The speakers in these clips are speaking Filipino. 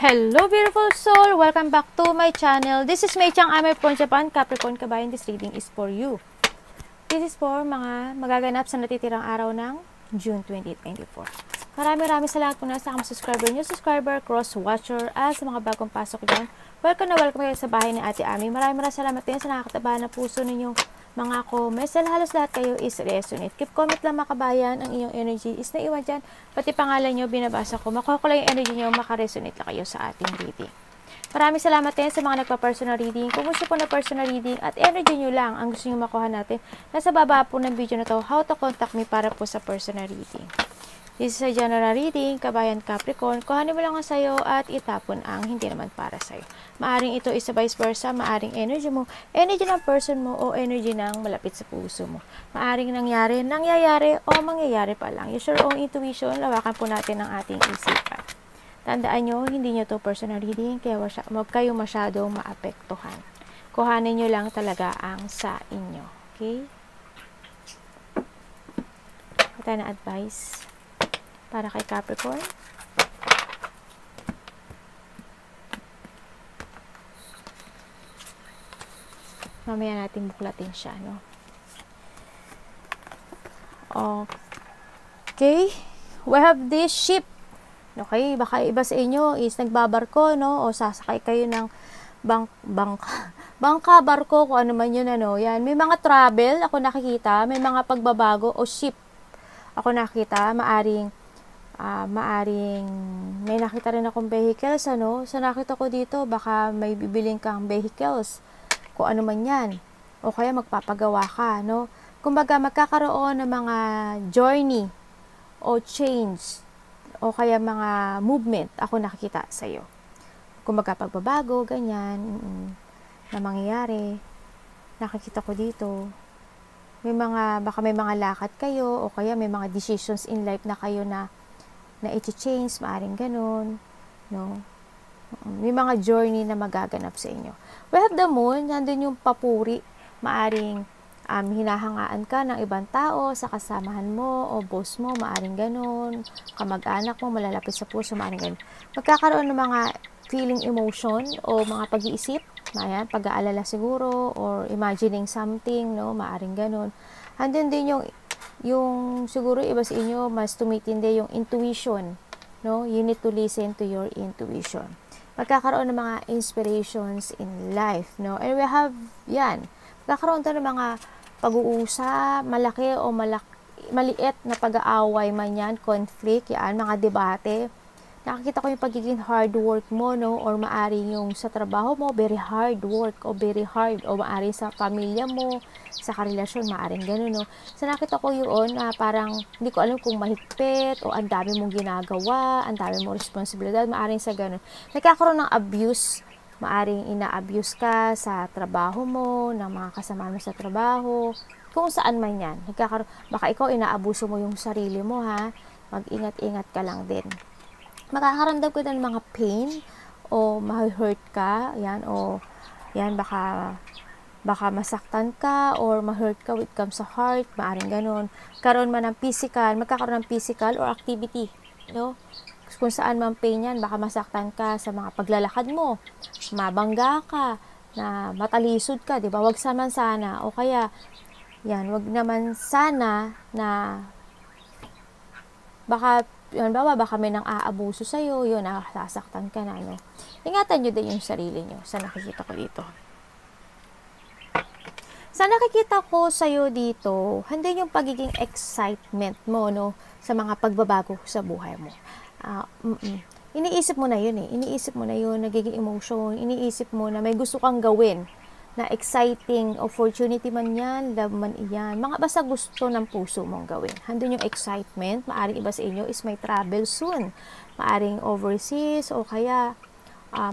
Hello beautiful soul! Welcome back to my channel. This is Mei Chang Amer from Japan, Capricorn Kabayan. This reading is for you. This is for mga magaganap sa natitirang araw ng June 2024. Marami salamat po na sa mga subscriber nyo, subscriber, cross-watcher, at sa mga bagong pasok dyan. Welcome kayo sa bahay ni Ate Ami. Maraming salamat din sa nakakatabahan na puso ninyong mga comments. Halos lahat kayo is resonate. Keep comment lang mga kabayan. Ang inyong energy is naiwan dyan. Pati pangalan nyo, binabasa ko. Makuha ko lang yung energy nyo, makaresonate lang kayo sa ating reading. Maraming salamat din sa mga nagpa-personal reading. Kung gusto po na personal reading at energy nyo lang ang gusto nyo makuha natin, nasa baba po ng video na to, how to contact me para po sa personal reading. This is a general reading, Kabayan Capricorn. Kuhanin mo lang ang sayo at itapon ang hindi naman para sayo. Maaring ito is vice versa, maaring energy mo, energy ng person mo, o energy ng malapit sa puso mo. Maaring nangyayari, o mangyayari pa lang. Use your own intuition, lawakan po natin ang ating isipan. Tandaan nyo, hindi nyo to personal reading, kaya huwag kayo masyadong maapektuhan. Kuhanin nyo lang talaga ang sa inyo. Okay? Ito na advice para kay Capricorn. Mamaya natin buklatin siya, no? Okay. We have this ship. Okay, baka iba sa inyo is nagbabarko, no? O sasakay kayo ng bangka, barko, kung ano man yun, ano? Yan. May mga travel, ako nakikita. May mga pagbabago o ship. Ako nakita, maaring may nakita rin akong vehicles, ano? Sa nakita ko dito, baka may bibiling kang vehicles, kung ano man yan, o kaya magpapagawa ka, no? Kumbaga magkakaroon ng mga journey o change, o kaya mga movement ako nakikita sa iyo. Kumbaga pagbabago, ganyan, na mangyayari, nakikita ko dito. Baka may mga lakad kayo, o kaya may mga decisions in life na kayo na i-change, maaring ganun, no? May mga journey na magaganap sa inyo. We have the moon, nandun yung papuri, maaring hinahangaan ka ng ibang tao sa kasamahan mo, o boss mo, maaring ganun, kamag-anak mo, malalapit sa puso, maaring ganun. Magkakaroon ng mga feeling emotion, o mga pag-iisip, pag-aalala siguro, or imagining something, no? Maaring ganun. Andun din yung siguro iba sa inyo, mas tumitindi yung intuition, no? You need to listen to your intuition. Magkakaroon ng mga inspirations in life, no? And we have, yan, magkakaroon tayo ng mga pag-uusap, malaki o maliit na pag-aaway man yan, conflict, yan, mga debate. Nakikita ko yung pagiging hard work mo, no? Or maaring yung sa trabaho mo, very hard work, o very hard, o maaring sa pamilya mo, sa karelasyon, maaring gano'n, no? So, nakita ko yun na parang, hindi ko alam kung mahigpit, o ang dami mong ginagawa, ang dami mong responsibilidad, maaring sa gano'n. Nagkakaroon ng abuse, maaring ina-abuse ka sa trabaho mo, ng mga kasama mo sa trabaho, kung saan man yan. Baka ikaw inaabuso mo yung sarili mo, ha? Mag-ingat-ingat ka lang din. Makakaramdam ko ng mga pain, o ma-hurt ka, yan, o yan, baka masaktan ka, or ma-hurt ka when it comes sa heart, maaring ganun. Karoon man ng physical, magkakaroon ng physical or activity, no? Kung saan man pain yan, baka masaktan ka sa mga paglalakad mo, mabangga ka, na matalisod ka, di ba? Wag naman sana, o kaya, yan, wag naman sana na baka may nang aabuso sa'yo, yun, nasasaktan ka na, no? Ingatan nyo din yung sarili nyo, sa nakikita ko dito. Sa nakikita ko sa'yo dito, handin yung pagiging excitement mo, no? Sa mga pagbabago sa buhay mo. Iniisip mo na yun, Iniisip mo na yun, nagiging emotion, iniisip mo na may gusto kang gawin, na exciting opportunity man yan, love man iyan, mga basta gusto ng puso mong gawin. Handun yung excitement, maaring iba sa inyo is may travel soon, maaring overseas, o kaya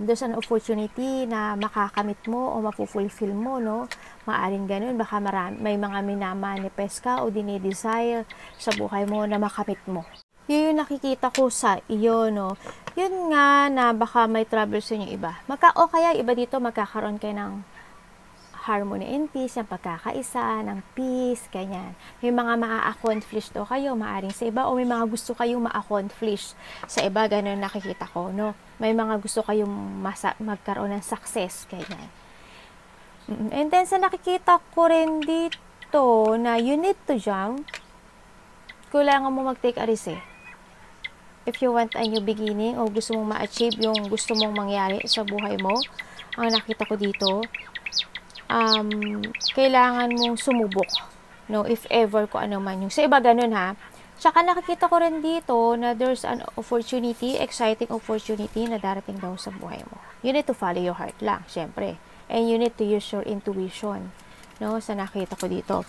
there's an opportunity na makakamit mo o mapufulfill mo, no? Maaring ganun, baka may mga minamanifest ka o dinidesire sa buhay mo na makamit mo. Yun yung nakikita ko sa iyo, no? Yun nga na baka may troubles sa inyo iba. O kaya iba dito magkakaroon kayo ng harmony and peace, yung pagkakaisa, ng peace, ganyan. May mga maa-accomplish daw kayo, maaring sa iba, o may mga gusto kayong ma-accomplish sa iba, ganun nakikita ko, no? May mga gusto kayong magkaroon ng success, ganyan. And then, sa nakikita ko rin dito, na you need to jump, kailangan mo mag-take a risk eh. If you want a new beginning, o gusto mong ma-achieve yung gusto mong mangyari sa buhay mo, ang nakita ko dito, kailangan mong sumubok, no, if ever ko ano man yung sa iba ganun ha. Tsaka nakikita ko rin dito na there's an opportunity, exciting opportunity na darating daw sa buhay mo. You need to follow your heart lang, syempre, and you need to use your intuition, no, sa nakita ko dito.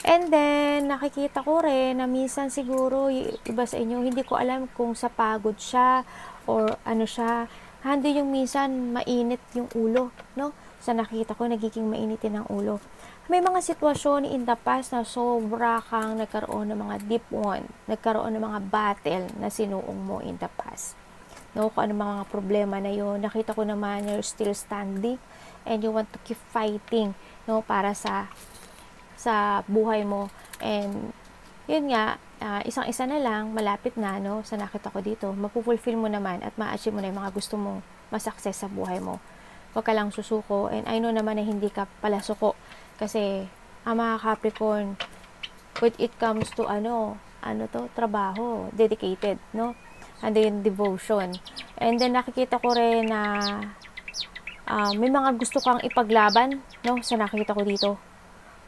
And then nakikita ko rin na minsan siguro iba sa inyo, hindi ko alam kung sa pagod siya or ano siya, hindi yung minsan mainit yung ulo, no? Sa nakita ko, nagiging mainitin ang ulo. May mga sitwasyon in the past na sobra kang nagkaroon ng mga deep wound, nagkaroon ng mga battle na sinuong mo in the past. No? Kung ano mga problema na yun, nakita ko naman you're still standing and you want to keep fighting, no? Para sa buhay mo. And yun nga, isang-isa na lang, malapit na, no, sa nakita ko dito, mapupulfill mo naman at ma-achieve mo na yung mga gusto mong ma-success sa buhay mo. Huwag ka lang susuko, and I know naman na hindi ka pala suko, kasi ang mga Capricorn, when it comes to trabaho, dedicated, no, and then devotion. And then nakikita ko rin na may mga gusto kang ipaglaban, no, sa nakikita ko dito.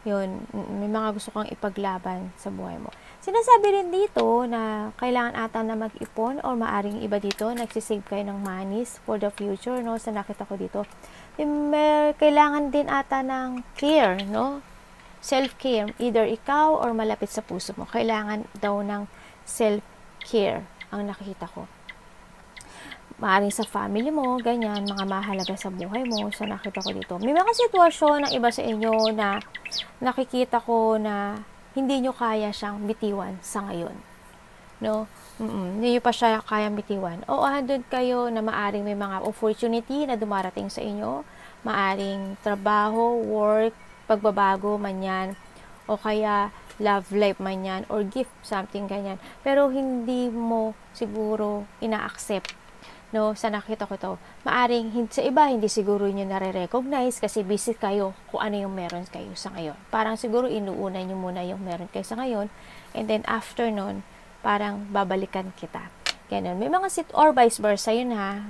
Yun, may mga gusto kang ipaglaban sa buhay mo. Sinasabi rin dito na kailangan ata na mag-ipon, or maaring iba dito, nagsisave kayo ng monies for the future, no? Sa nakita ko dito. Kailangan din ata ng care, no? Self-care. Either ikaw or malapit sa puso mo. Kailangan daw ng self-care ang nakita ko. Maaring sa family mo, ganyan, mga mahalaga sa buhay mo, sa nakita ko dito. May mga sitwasyon ng iba sa inyo na nakikita ko na hindi nyo kaya siyang bitiwan sa ngayon. No? Hindi nyo pa siya kayang bitiwan. O andun kayo na maaring may mga opportunity na dumarating sa inyo. Maaring trabaho, work, pagbabago man yan, o kaya love life man yan, or gift, something ganyan. Pero hindi mo siguro ina-accept, no, sa nakita ko to. Maaring sa iba hindi siguro niyo nare-recognize kasi busy kayo kung ano yung meron kayo sa ngayon. Parang siguro inuuna niyo muna yung meron kayo sa ngayon, and then after nun, parang babalikan kita. Ganun. May mga or vice versa yun ha.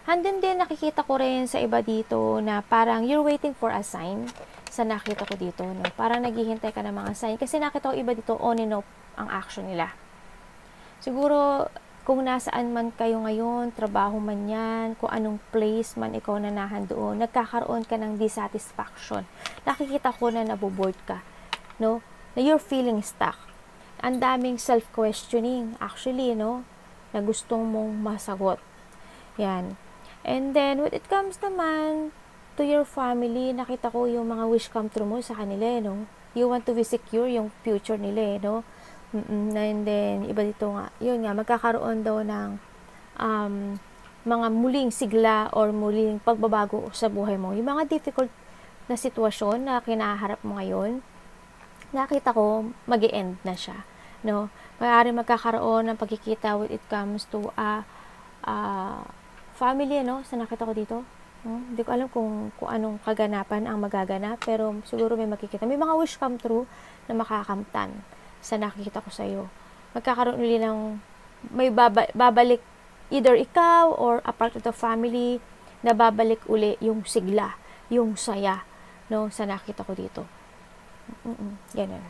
Handun din nakikita ko rin sa iba dito na parang you're waiting for a sign sa nakita ko dito, no. Parang naghihintay ka ng mga sign kasi nakita ko iba dito on and off ang action nila. Siguro kung nasaan man kayo ngayon, trabaho man yan, kung anong place man ikaw nanahan doon, nagkakaroon ka ng dissatisfaction. Nakikita ko na naboboard ka, no? Na you're feeling stuck. Ang daming self-questioning, actually, no? Na gustong mong masagot. Yan. And then, when it comes naman to your family, nakita ko yung mga wish come true mo sa kanila, no? You want to be secure yung future nila, no? And then, iba dito nga, yun nga, magkakaroon daw ng mga muling sigla or muling pagbabago sa buhay mo. Yung mga difficult na sitwasyon na kinaharap mo ngayon, nakita ko, mag-e-end na siya. No? Mayari magkakaroon ng pagkikita when it comes to family, no? Sa nakita ko dito. Hindi ko alam kung anong kaganapan ang magaganap, pero siguro may makikita. May mga wish come true na makakamtan sa nakikita ko sa iyo. Magkakaroon ulit ng may babalik either ikaw or a part of the family na babalik uli yung sigla, yung saya, no, sa nakita ko dito. Ganun.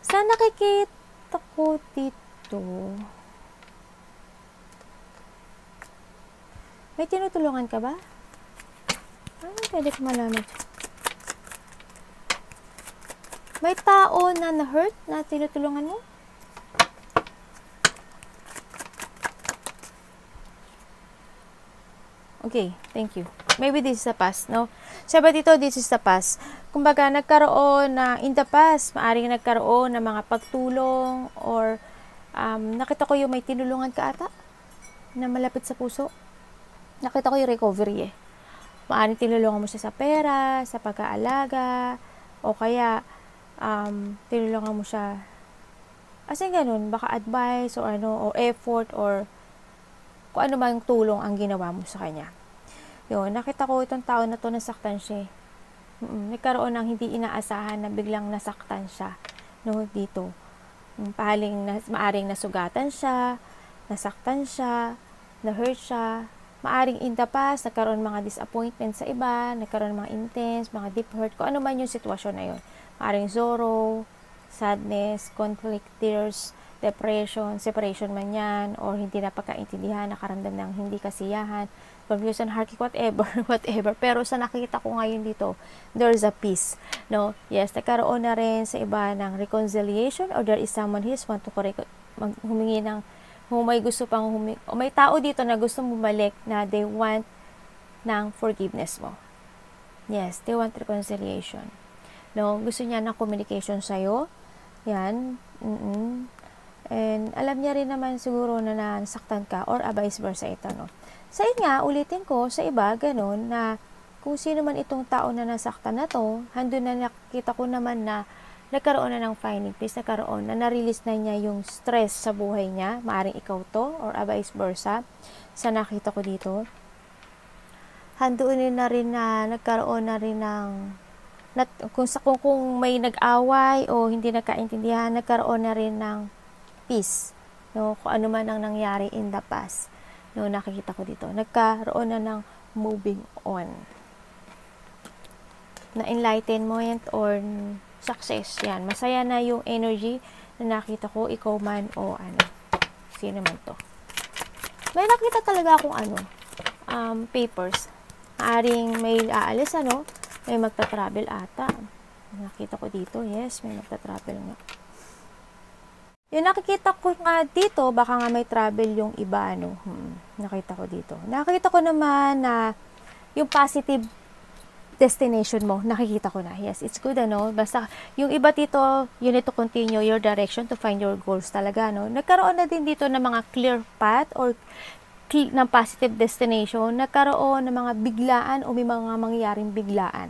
Sa nakikita ko dito, may tinutulungan ka ba? Ano pwede ko malaman? May tao na na-hurt na tinutulungan mo? Okay, thank you. Maybe this is the past, no? Sabi dito, this is the past. Kumbaga, nagkaroon na, in the past, maaring nagkaroon ng mga pagtulong or nakita ko yung may tinulungan ka ata na malapit sa puso. Nakita ko yung recovery eh. Maaring tinulungan mo siya sa pera, sa pag-aalaga, o kaya tinulungan mo siya as in ganun, baka advice or ano, o effort or kung ano mang tulong ang ginawa mo sa kanya. Yun, nakita ko itong tao na to nasaktan siya. Nagkaroon ng hindi inaasahan na biglang nasaktan siya, no, dito. Maaring nasugatan siya, nasaktan siya, na-hurt siya. Maaring in the past, nagkaroon mga disappointment sa iba, nagkaroon mga intense, mga deep hurt, kung ano man yung sitwasyon na yun. Maaring sorrow, sadness, conflict, tears, depression, separation man yan, or hindi napagkaintindihan, nakaramdam ng hindi kasiyahan, confusion, heartache, whatever. Pero sa nakikita ko ngayon dito, there's a peace. No? Yes, nagkaroon na rin sa iba ng reconciliation, or there is someone who want to humingi ng, may gusto pang o may tao dito na gusto bumalik na they want ng forgiveness mo. Yes, they want reconciliation. No? Gusto niya ng communication sa'yo. Yan. And alam niya rin naman siguro na nasaktan ka or vice versa ito, no? Sa nga, ulitin ko, sa iba, ganun, na kung sino man itong tao na nasaktan na to, handun na nakita ko naman na nagkaroon na ng finding peace, nagkaroon na na-release na niya yung stress sa buhay niya, maaring ikaw to, or vice versa, sa nakita ko dito. Handun na rin na nagkaroon na rin ng kung may nag-away o hindi nagkaintindihan, nagkaroon na rin ng peace, no? Kung ano man ang nangyari in the past, no, nakikita ko dito, nagkaroon na ng moving on, na enlightenment or success. Yan, masaya na yung energy na nakita ko, ikaw man o ano, sino man to. May nakita talaga akong papers, maaring may aalis, ano, may magta-travel ata. Nakita ko dito, yes, may magta-travel nga. Yung nakikita ko nga dito, baka nga may travel yung iba, ano. Nakita ko dito. Nakita ko naman na yung positive destination mo, nakikita ko na. Yes, it's good, ano. Basta, yung iba dito, you need to continue your direction to find your goals talaga, no. Nagkaroon na din dito ng mga clear path or ng positive destination. Nagkaroon ng mga biglaan o may mga mangyaring biglaan,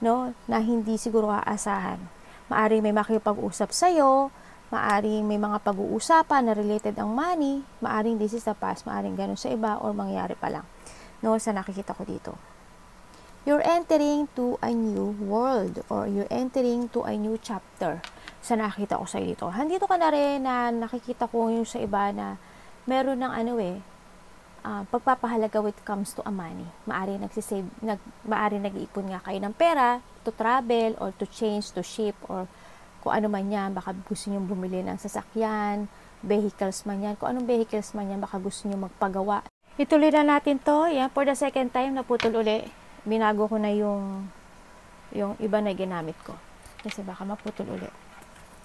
no, na hindi siguro aasahan. Maaring may makipag-usap sa'yo, maaring may mga pag-uusapan na related ang money, maaring this is the past, maaring ganun sa iba, or mangyari pa lang. No, sa nakikita ko dito. You're entering to a new world, or you're entering to a new chapter. Sa nakikita ko sa dito. Handito ka na rin na nakikita ko yung sa iba na meron ng pagpapahalaga when it comes to a money. Maaring nag-iipon nga kayo ng pera to travel, or to change, to ship, or kung ano man yan, baka gusto nyo bumili ng sasakyan, vehicles man yan, kung anong vehicles man yan, baka gusto nyo magpagawa. Ituloy na natin to, yan, for the second time, naputol uli, binago ko na yung iba na ginamit ko, kasi baka maputol uli.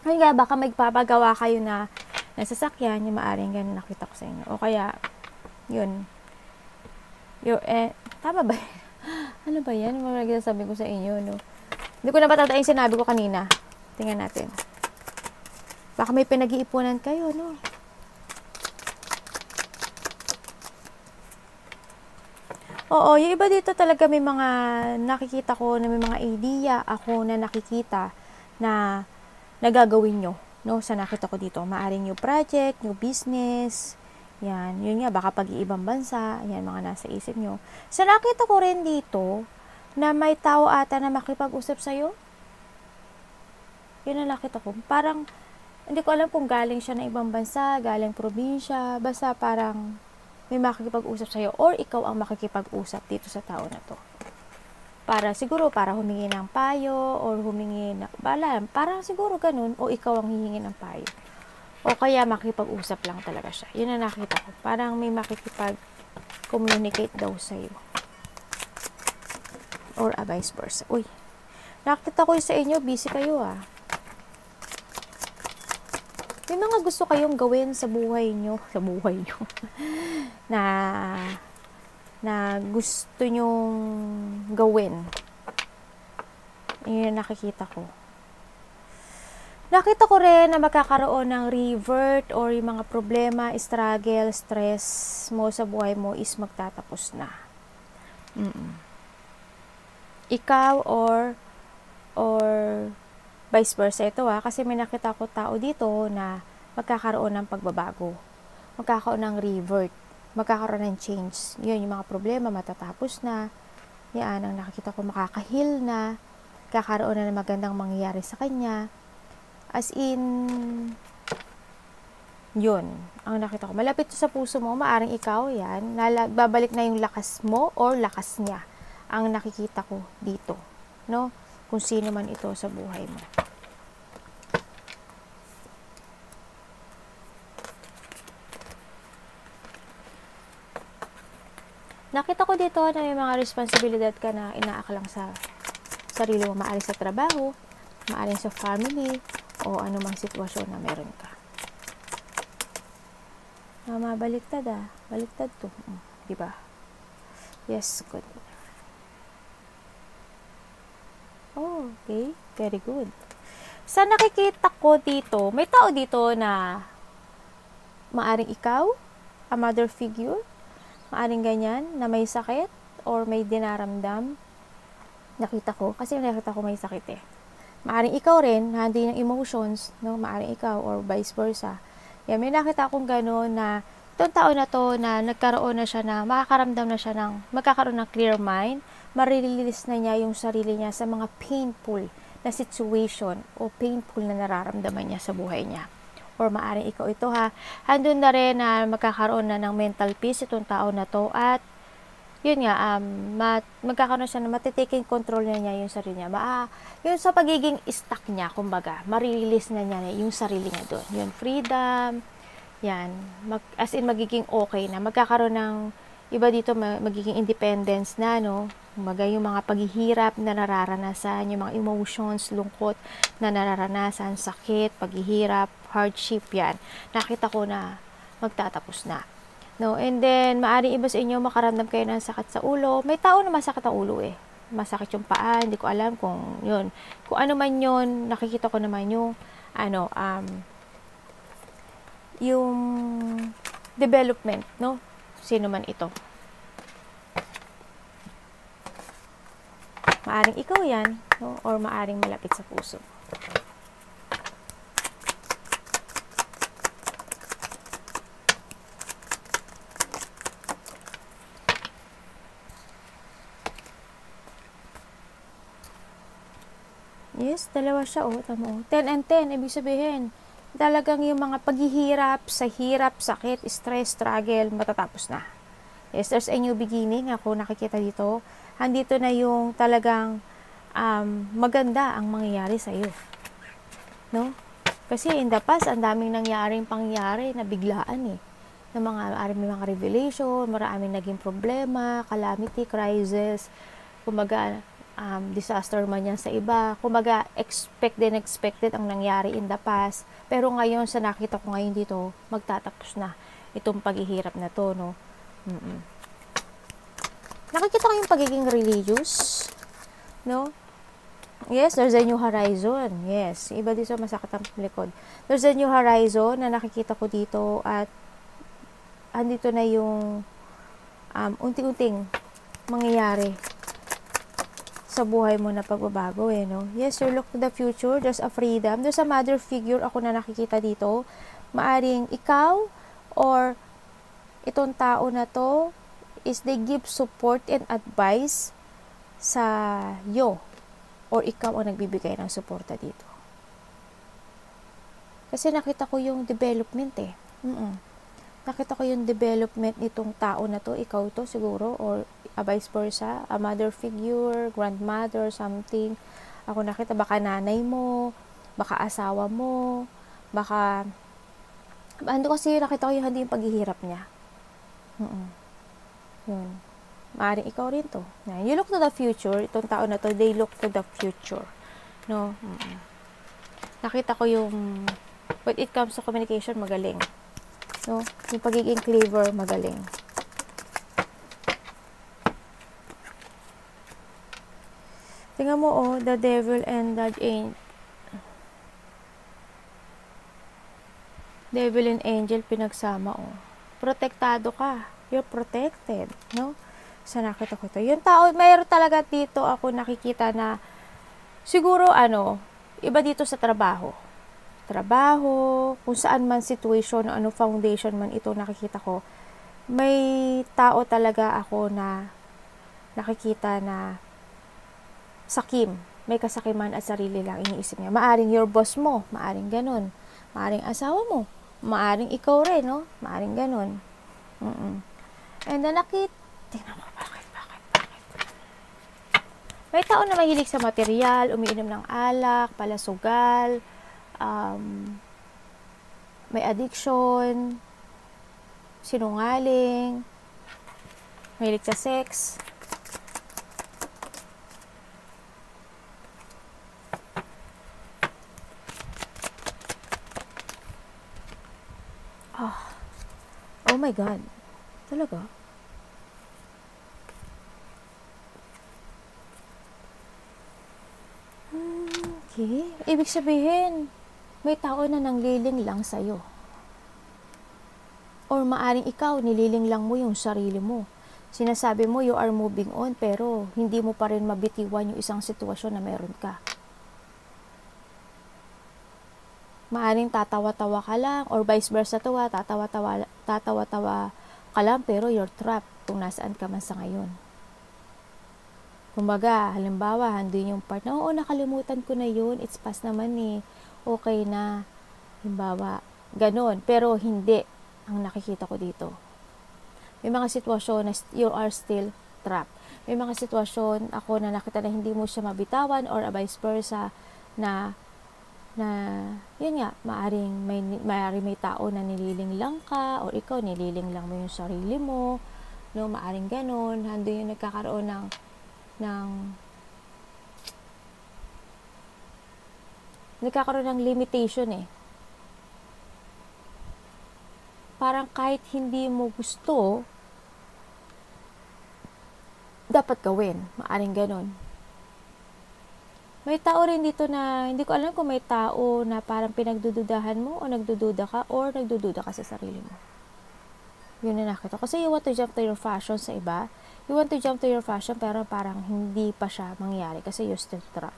Kaya baka magpapagawa kayo na sasakyan, yung maaring ganun nakita ko sa inyo, o kaya, yun, tama ba? Ano ba yan? Mga sabi ko sa inyo, no? Hindi ko na patatayin sinabi ko kanina. Tingnan natin. Baka may pinag-iipunan kayo, no? Oo, yung iba dito talaga may mga nakikita ko na may mga idea ako na nakikita na nagagawin nyo, no? Sa nakita ko dito. Maaring new project, new business, yan. Yun nga, baka pag-iibang bansa, yan, mga nasa isip nyo. Sa nakita ko rin dito na may tao ata na makipag-usap sa'yo. Yun ang nakita ko. Parang, hindi ko alam kung galing siya ng ibang bansa, galing probinsya, basta parang may makikipag-usap sa'yo, or ikaw ang makikipag-usap dito sa tao na to. Siguro, para humingi ng payo, or humingi ng, parang siguro ganun, o ikaw ang hihingi ng payo. O kaya makikipag-usap lang talaga siya. Yun ang nakita ko. Parang may makikipag-communicate daw sa'yo. Or vice versa. Uy, nakita ko sa inyo, busy kayo May mga gusto kayong gawin sa buhay nyo, na na gusto nyong gawin. Yun nakikita ko. Nakita ko rin na magkakaroon ng revert or yung mga problema, struggle, stress mo sa buhay mo is magtatapos na. Ikaw or vice versa ito kasi may nakita ko tao dito na magkakaroon ng pagbabago. Magkakaroon ng revert. Magkakaroon ng change. Yun, yung mga problema matatapos na. Yan, ang nakikita ko makakahil na. Kakaroon na ng magandang mangyayari sa kanya. As in, yun, ang nakita ko. Malapit to sa puso mo, maaring ikaw, yan, babalik na yung lakas mo or lakas niya. Ang nakikita ko dito, no? Kung sino man ito sa buhay mo. Nakita ko dito na may mga responsibilidad ka na inaaklang sa sarili mo, maaring sa trabaho, maaring sa family, o anumang sitwasyon na meron ka. Baliktad baliktad to. Diba? Yes, good. Oh, okay. Very good. Sa nakikita ko dito, may tao dito na maaring ikaw, a mother figure, maaring ganyan, na may sakit, or may dinaramdam. Nakita ko, kasi nakita ko may sakit Maaring ikaw rin, handi ng emotions, no? Maaring ikaw or vice versa. Yan, may nakita akong gano'n na itong tao na to na nagkaroon na siya na, makakaramdam na siya ng, magkakaroon ng clear mind, marirelease na niya yung sarili niya sa mga painful na situation o painful na nararamdaman niya sa buhay niya. Or maaring ikaw ito handun na rin na magkakaroon na ng mental peace itong tao na to at yun nga, magkakaroon siya na matitaking control niya yung sarili niya. Yun sa pagiging stuck niya, kumbaga, marirelease na niya yung sarili niya doon. Yun, freedom, yan, as in magiging okay na. Magkakaroon ng, iba dito, magiging independence na, no? Kumbaga, yung mga paghihirap na nararanasan, yung mga emotions, lungkot na nararanasan, sakit, paghihirap, hardship, yan. Nakita ko na magtatapos na. No, and then, maaring iba sa inyo makaramdam kayo ng sakit sa ulo. May tao na masakit ang ulo Masakit yung paa, hindi ko alam kung yun. Kung ano man yun, nakikita ko naman yung, yung development, no? Sino man ito. Maaring ikaw yan, no? Or maaring malapit sa puso. Yes, dalawa siya, tamo. 10 and 10, ibig sabihin, talagang yung mga paghihirap, sa hirap, sakit, stress, struggle, matatapos na. Yes, there's a new beginning, ako nakikita dito. Handito na yung talagang maganda ang mangyayari sa iyo. No? Kasi in the past, ang daming nangyaring pangyayari na biglaan na may mga revelation, maraming naging problema, calamity, crisis, kumaga, disaster man yan sa iba. Kumaga, expected ang nangyari in the past. Pero ngayon, sa nakita ko ngayon dito, magtatapos na itong paghihirap na to, no? Nakikita ko yung pagiging religious, no? Yes, there's a new horizon. Yes, iba dito masakit ang likod. There's a new horizon na nakikita ko dito at andito na yung unti-unting mangyayari sa buhay mo na pagbabago no? Yes, you look to the future, there's a freedom, there's a mother figure ako na nakikita dito. Maaring ikaw or itong tao na to is they give support and advice sa iyo or ikaw ang nagbibigay ng suporta dito. Kasi nakita ko yung development Nakita ko yung development nitong tao na to, ikaw to siguro, or vice versa, a mother figure, grandmother, something. Ako nakita, baka nanay mo, baka asawa mo, baka, kasi nakita ko yung paghihirap niya. Yun. Maaaring ikaw rin to. You look to the future, itong tao na to, they look to the future. No? Nakita ko yung, when it comes to communication, magaling. No? Yung pagiging clever, magaling. Tingnan mo, oh, the devil and the angel. Devil and angel pinagsama, oh. Protektado ka. You're protected, no? Sa nakita ko to. Yung tao, mayroon talaga dito ako nakikita na siguro iba dito sa trabaho. Trabaho, kung saan man situation, ano foundation man ito nakikita ko. May tao talaga ako na nakikita na sakim. May kasakiman at sarili lang iniisip niya. Maaring your boss mo, maaring ganun. Maaring asawa mo, maaring ikaw rin, no? Maaring ganun. And then tingnan mo, bakit? May tao na mahilig sa material, umiinom ng alak, palasugal, may addiction, sinungaling, mahilig sa sex. Oh my God. Talaga? Okay. Ibig sabihin, may tao na nangliling lang sa'yo. Or maaring ikaw, nililing lang mo yung sarili mo. Sinasabi mo, you are moving on, pero hindi mo pa rin mabitiwan yung isang sitwasyon na meron ka. Maaring tatawa-tawa ka lang, or vice versa tatawa-tawa ka lang, pero you're trapped kung nasaan ka man sa ngayon. Kumbaga, halimbawa, andun yung part na, oo, nakalimutan ko na yun, it's past naman eh, okay na. Halimbawa, ganon, pero hindi ang nakikita ko dito. May mga sitwasyon na you are still trapped. May mga sitwasyon ako na nakita na hindi mo siya mabitawan, or vice versa, na yun nga, maaring may tao na nililing lang ka, or ikaw nililing lang mo yung sarili mo, no, maaring ganon. Andun yung nagkakaroon ng limitation eh. Parang kahit hindi mo gusto, dapat gawin. Maaring ganon. May tao rin dito na, hindi ko alam kung may tao na parang pinagdududahan mo, o nagdududa ka, or nagdududa ka sa sarili mo. Yun na nakita. Kasi you want to jump to your fashion sa iba. You want to jump to your fashion, pero parang hindi pa siya mangyari kasi you're still trapped.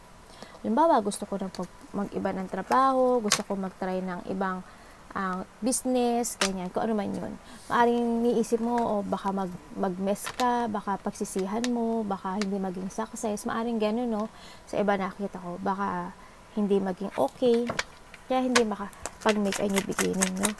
Halimbawa, gusto ko na mag-iba ng trabaho, gusto ko mag-try ng ibang business, ganyan, kung ano man yun. Maaring niisip mo, o baka mag-mess ka, baka pagsisihan mo, baka hindi maging success, maaring gano'n, no? Sa iba nakita ko, baka hindi maging okay, kaya hindi makapag-make a new beginning, no?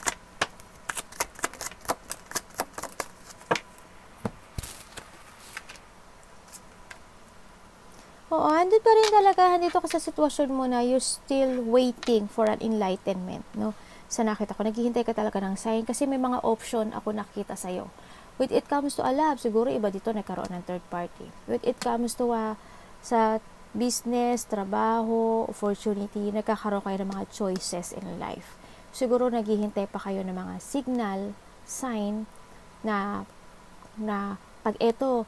Oo, andun pa rin talaga, andito ka sa sitwasyon mo na you're still waiting for an enlightenment, no? Sa nakita ko, naghihintay ka talaga ng sign kasi may mga option ako nakita sa'yo. When it comes to a love, siguro iba dito nagkaroon ng third party. When it comes to sa business, trabaho, opportunity, nagkakaroon kayo ng mga choices in life. Siguro naghihintay pa kayo ng mga signal, sign, na pag ito,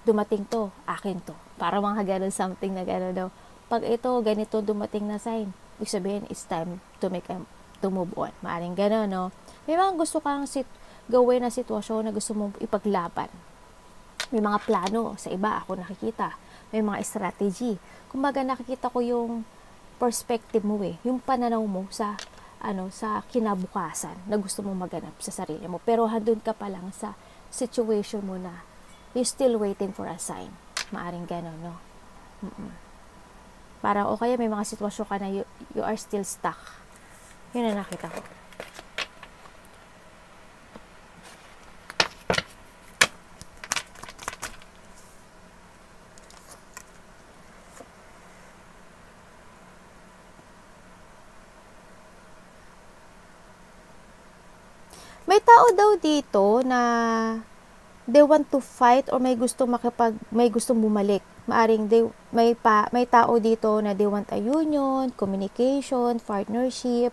dumating to, akin to. Para mga ganun, something na gano'n daw. Pag ito, ganito dumating na sign, ibig sabihin, it's time to move on. Maaring gano'n, no? May mga gusto kang gawin na sitwasyon na gusto mong ipaglaban. May mga plano, sa iba ako nakikita. May mga strategy. Kumbaga nakikita ko yung perspective mo eh, yung pananaw mo sa kinabukasan na gusto mong maganap sa sarili mo. Pero handun ka pa lang sa situation mo na you're still waiting for a sign. Maaring gano'n, no? Parang o kaya may mga sitwasyon ka na you are still stuck. Yun na nakita ko. May tao daw dito na they want to fight or may gustong bumalik. Maaring may tao dito na they want a union, communication, partnership,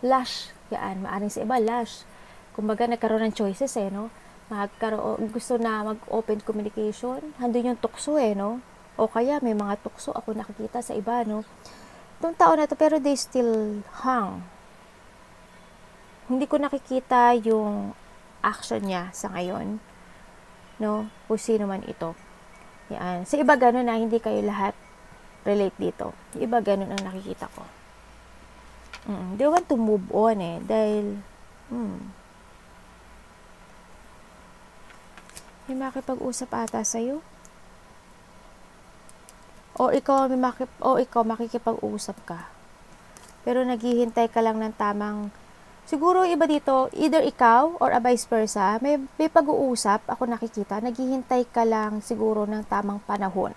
lash, yan, maaring sa iba, lash. Kumbaga, nagkaroon ng choices no? gusto na mag-open communication, handun yung tukso no? O kaya may mga tukso ako nakikita sa iba, no? Itong tao na to, pero they still hang. Hindi ko nakikita yung action niya sa ngayon, no? Kung sino man ito. Yan. Sa iba ganun na, hindi kayo lahat relate dito. Yung iba ganun ang nakikita ko. They want to move on dahil may makipag-usap ata sa'yo. O ikaw makikipag-usap ka. Pero naghihintay ka lang ng tamang, siguro iba dito, either ikaw or vice versa, may pag-uusap, ako nakikita, naghihintay ka lang siguro ng tamang panahon,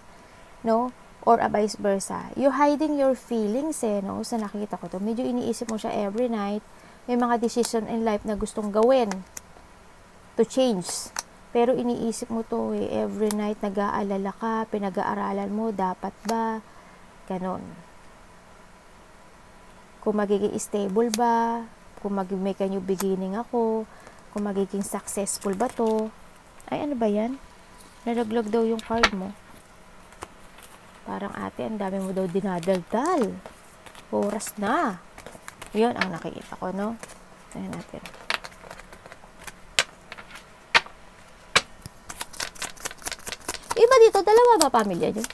no? Or vice versa. You're hiding your feelings no? Sa nakikita ko to. Medyo iniisip mo siya every night. May mga decision in life na gustong gawin to change. Pero iniisip mo to every night, nag-aalala ka, pinag-aaralan mo, dapat ba? Ganon. Kung magiging stable ba? Kung may new beginning ako? Kung magiging successful ba to? Ay, ano ba yan? Nalaglag daw yung card mo. Parang ate, ang dami mo daw dinadaldal. Oras na. Yun ang nakikita ko, no? Ayan natin. Iba dito, dalawa ba pamilya nyo?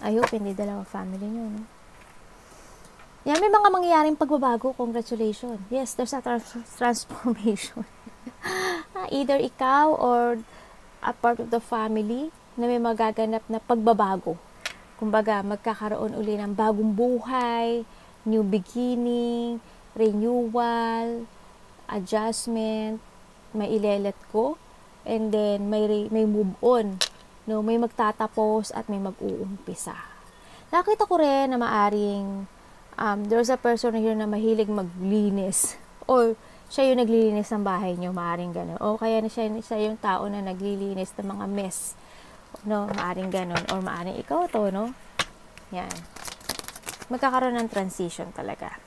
I hope hindi dalawa family nyo, no? Yan, may mga mangyayaring pagbabago. Congratulations. Yes, there's a transformation. Either ikaw or a part of the family na may magaganap na pagbabago. Kumbaga, magkakaroon uli ng bagong buhay, new beginning, renewal, adjustment, may ilelet ko, and then may move on, no? May magtatapos at may mag-uumpisa. Nakita ko rin na maaring there's a person here na mahilig maglinis, or siya yung naglilinis ng bahay niyo, maaring gano'n. O kaya na siya yung tao na naglilinis ng mga mess, no? Maaring gano'n, or maaring ikaw to, no? Yan. Magkakaroon ng transition talaga.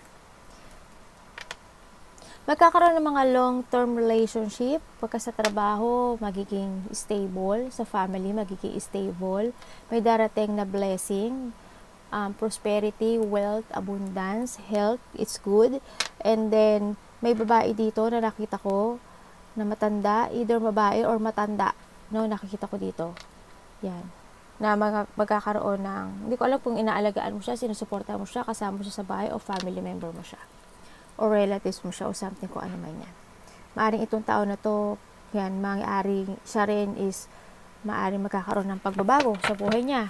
Magkakaroon ng mga long-term relationship. Pagka sa trabaho, magiging stable. Sa family, magiging stable. May darating na blessing. Prosperity, wealth, abundance, health, it's good. And then, may babae dito na nakita ko na matanda, either babae or matanda, no? Nakikita ko dito. Yan. Na magkakaroon ng, hindi ko alam kung inaalagaan mo siya, sinusuporta mo siya, kasama mo siya sa bahay, o family member mo siya, o relatives mo siya, o something, kung ano man yan. Maaring itong tao na to, yan, maaring siya rin is, maaring magkakaroon ng pagbabago sa buhay niya.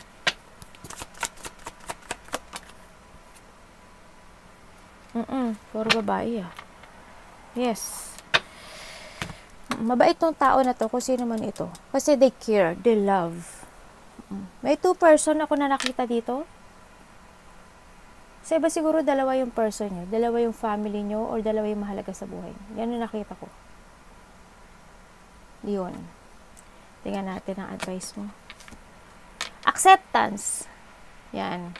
Puro babae Yes. Mabait tong tao na to, kung sino man ito. Kasi they care, they love. May two person ako na nakita dito. Sa iba siguro dalawa yung person nyo, dalawa yung family nyo, or dalawa yung mahalaga sa buhay. Yan yung nakita ko. Yun. Tingnan natin ang advice mo. Acceptance. Yan.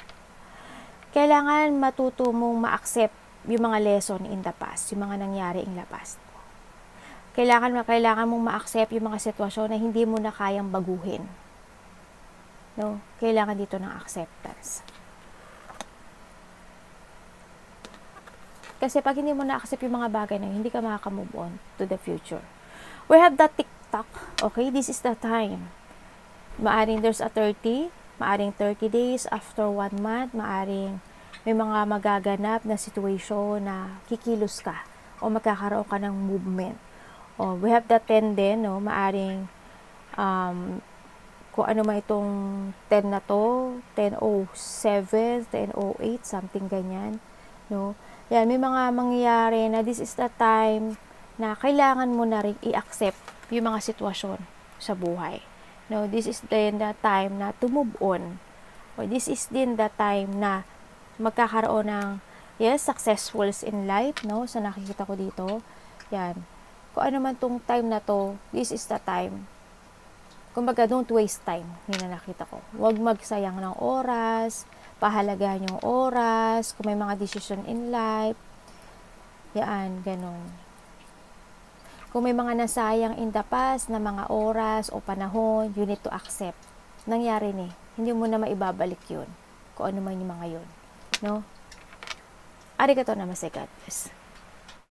Kailangan matuto mong ma-accept yung mga lesson in the past, yung mga nangyari in the past. Kailangan mong ma-accept yung mga sitwasyon na hindi mo na kayang baguhin. No? Kailangan dito ng acceptance. Kasi pag hindi mo na-accept yung mga bagay na hindi ka makaka-move on to the future. We have that TikTok. Okay? This is the time. Maaring there's a 30, maaring 30 days, after 1 month, maaring may mga magaganap na situation na kikilos ka o magkakaroon ka ng movement. O we have that 10 din, no? Maaring kung ano man itong 10 na to, 10:07, 10:08, something ganyan, no? Yan, may mga mangyayari na this is the time na kailangan mo na rin i-accept yung mga sitwasyon sa buhay. No, this is then the time na to move on. Or this is din the time na magkakaroon ng, yes, successfuls in life, no? So, nakikita ko dito. Yan. Kung ano man tong time na to, this is the time. Kumbaga, don't waste time. Yun na nakita ko. Huwag magsayang ng oras, pahalagahan yung oras, kung may mga decision in life. Yan, ganun. Kung may mga nasayang in the past na mga oras o panahon, you need to accept. Nangyari ni. Hindi mo na maibabalik yun. Kung ano man yung mga yun. No? Arigatou namaste, God bless.